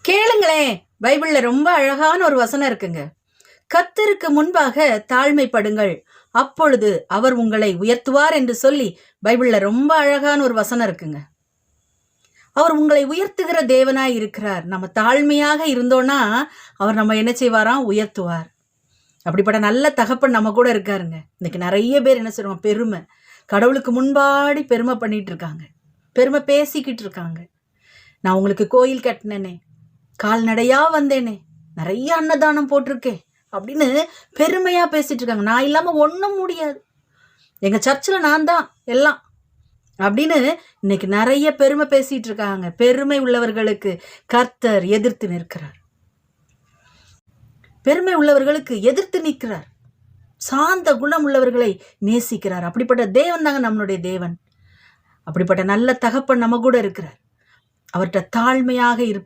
கேளுங்களேன், பைபிள்ல ரொம்ப அழகான ஒரு வசனம் இருக்குங்க. கர்த்தருக்கு முன்பாக தாழ்மைப்படுங்கள், அப்பொழுது அவர் உங்களை உயர்த்துவார் என்று சொல்லி பைபிள்ல ரொம்ப அழகான ஒரு வசனம் இருக்குங்க. அவர் உங்களை உயர்த்துகிற தேவனாய் இருக்கிறார். நம்ம தாழ்மையாக இருந்தோம்னா அவர் நம்ம என்ன செய்வாராம்? உயர்த்துவார். அப்படிப்பட்ட நல்ல தகப்பன் நம்ம கூட இருக்காருங்க. இன்னைக்கு நிறைய பேர் என்ன செய்வாங்க? பெருமை, கடவுளுக்கு முன்பாடி பெருமை பண்ணிட்டு இருக்காங்க, பெருமை பேசிக்கிட்டு இருக்காங்க. நான் உங்களுக்கு கோயில் கட்டினேனே, கால்நடையா வந்தேனே, நிறைய அன்னதானம் போட்டிருக்கேன் அப்படின்னு பெருமையா பேசிட்டு இருக்காங்க. நான் இல்லாம ஒன்றும் முடியாது, எங்க சர்ச்சில் நான் தான் எல்லாம் அப்படின்னு இன்னைக்கு நிறைய பெருமை பேசிட்டு இருக்காங்க. பெருமை உள்ளவர்களுக்கு கர்த்தர் எதிர்த்து நிற்கிறார். பெருமை உள்ளவர்களுக்கு எதிர்த்து நிற்கிறார். சாந்த குணம் உள்ளவர்களை நேசிக்கிறார். அப்படிப்பட்ட தேவன் தாங்க நம்மளுடைய தேவன். அப்படிப்பட்ட நல்ல தகப்பன் நம்ம கூட இருக்கிறார். அவர்கிட்ட தாழ்மையாக இருப்போம்.